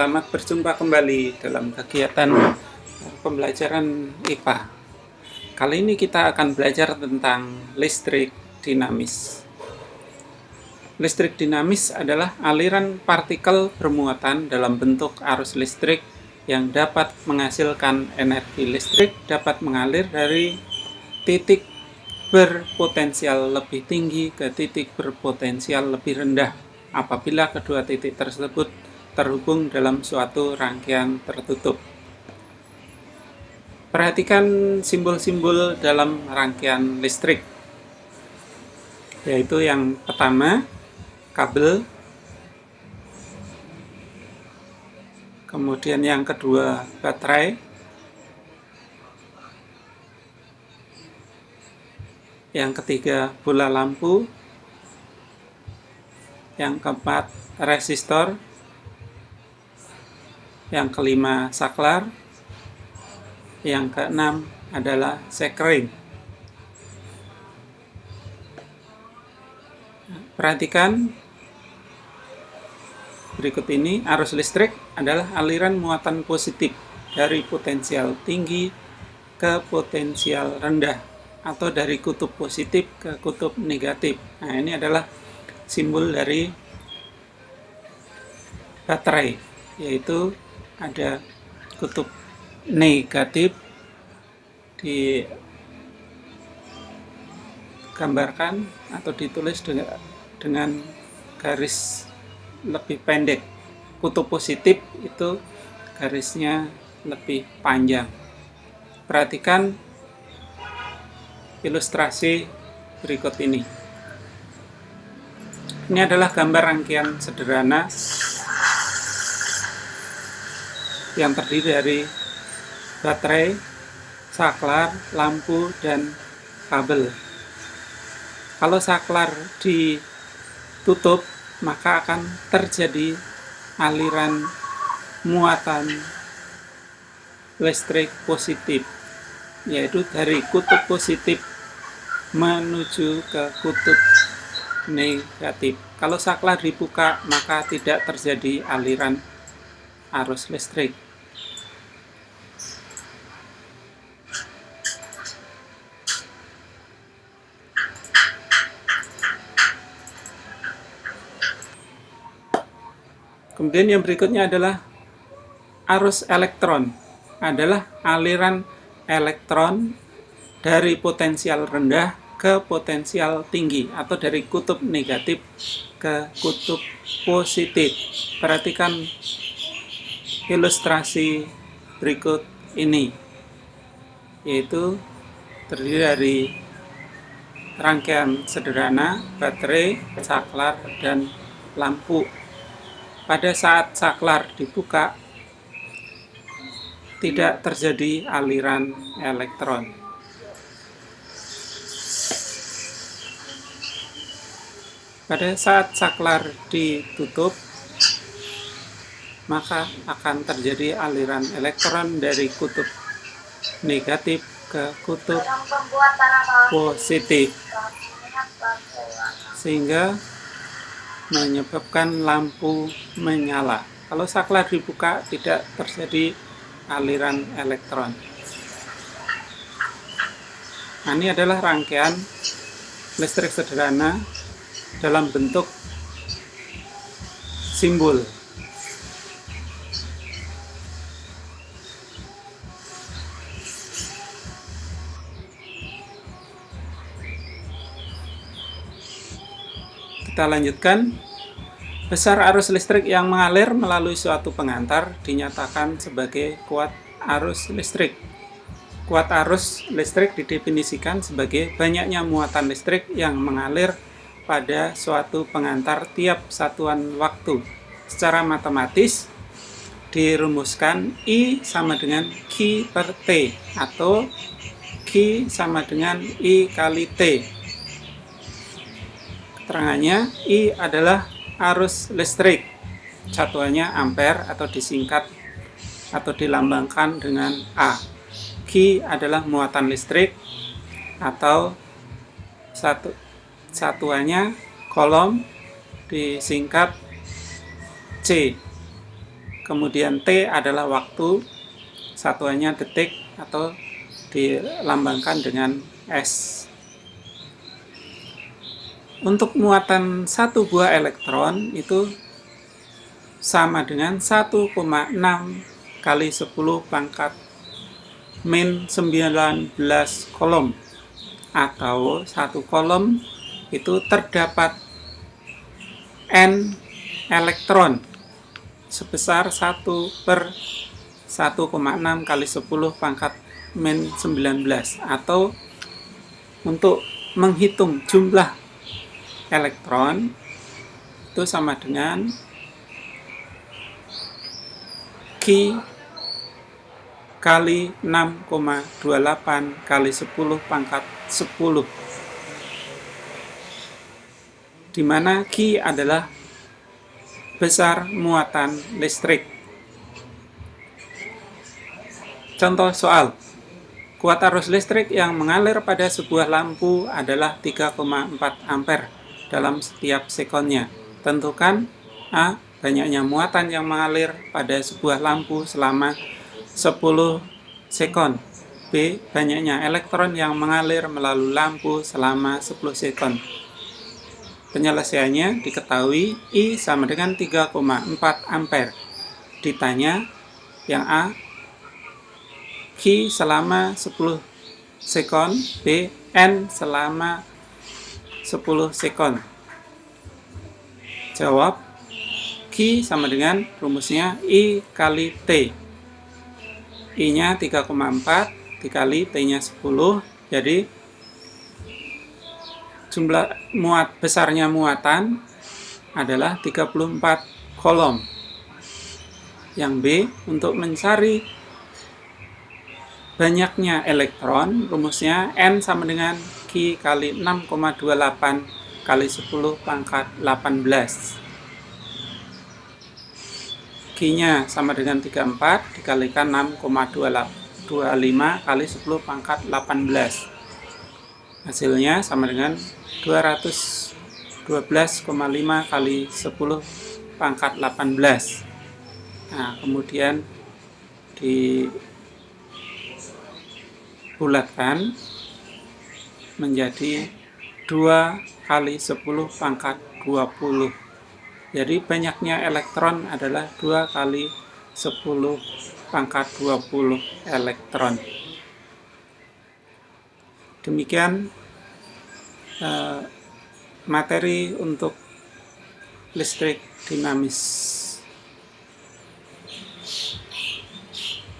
Selamat berjumpa kembali dalam kegiatan pembelajaran IPA. Kali ini kita akan belajar tentang listrik dinamis. Listrik dinamis adalah aliran partikel bermuatan dalam bentuk arus listrik yang dapat menghasilkan energi listrik, dapat mengalir dari titik berpotensial lebih tinggi ke titik berpotensial lebih rendah apabila kedua titik tersebut terhubung dalam suatu rangkaian tertutup. Perhatikan simbol-simbol dalam rangkaian listrik, yaitu yang pertama kabel, kemudian yang kedua baterai, yang ketiga bola lampu, yang keempat resistor, yang kelima saklar, yang keenam adalah sekring. Perhatikan berikut ini, arus listrik adalah aliran muatan positif dari potensial tinggi ke potensial rendah atau dari kutub positif ke kutub negatif. Nah, ini adalah simbol dari baterai, yaitu ada kutub negatif digambarkan atau ditulis dengan garis lebih pendek. Kutub positif itu garisnya lebih panjang. Perhatikan ilustrasi berikut ini. Ini adalah gambar rangkaian sederhana yang terdiri dari baterai, saklar, lampu, dan kabel. Kalau saklar ditutup, maka akan terjadi aliran muatan listrik positif, yaitu dari kutub positif menuju ke kutub negatif. Kalau saklar dibuka, maka tidak terjadi aliran arus listrik. Kemudian yang berikutnya adalah arus elektron, adalah aliran elektron dari potensial rendah ke potensial tinggi atau dari kutub negatif ke kutub positif. Perhatikan ilustrasi berikut ini, yaitu terdiri dari rangkaian sederhana, baterai, saklar, dan lampu. Pada saat saklar dibuka, tidak terjadi aliran elektron. Pada saat saklar ditutup, maka akan terjadi aliran elektron dari kutub negatif ke kutub positif, sehingga menyebabkan lampu menyala. Kalau saklar dibuka, tidak terjadi aliran elektron. Nah, ini adalah rangkaian listrik sederhana dalam bentuk simbol. Kita lanjutkan. Besar arus listrik yang mengalir melalui suatu pengantar dinyatakan sebagai kuat arus listrik. Kuat arus listrik didefinisikan sebagai banyaknya muatan listrik yang mengalir pada suatu pengantar tiap satuan waktu. Secara matematis dirumuskan I sama dengan Q per T atau Q sama dengan I kali T. Keterangannya, I adalah arus listrik, satuannya ampere atau disingkat atau dilambangkan dengan A. Q adalah muatan listrik atau satuannya kolom disingkat C. kemudian T adalah waktu, satuannya detik atau dilambangkan dengan S. Untuk muatan satu buah elektron itu sama dengan 1,6 kali 10 pangkat min 19 kolom, atau satu kolom itu terdapat N elektron sebesar 1 per 1,6 kali 10 pangkat min 19, atau untuk menghitung jumlah elektron itu sama dengan Q kali 6,28 kali 10 pangkat 10, di mana Q adalah besar muatan listrik. Contoh soal, kuat arus listrik yang mengalir pada sebuah lampu adalah 3,4 ampere dalam setiap sekonnya. Tentukan A. Banyaknya muatan yang mengalir pada sebuah lampu selama 10 sekon. B. Banyaknya elektron yang mengalir melalui lampu selama 10 sekon. Penyelesaiannya diketahui I sama dengan 3,4 ampere. Ditanya yang A, Q selama 10 sekon, B, N selama 10 sekon. Jawab, Q sama dengan rumusnya I kali T. I-nya 3,4 dikali T-nya 10, jadi jumlah besarnya muatan adalah 34 kolom. Yang B, untuk mencari banyaknya elektron, rumusnya N sama dengan Q kali 6,28 kali 10 pangkat 18. Q-nya sama dengan 34 dikalikan 6,25 kali 10 pangkat 18. Hasilnya sama dengan 212,5 kali 10 pangkat 18. Nah, kemudian dibulatkan menjadi 2 kali 10 pangkat 20. Jadi banyaknya elektron adalah 2 kali 10 pangkat 20 elektron. Demikian materi untuk listrik dinamis.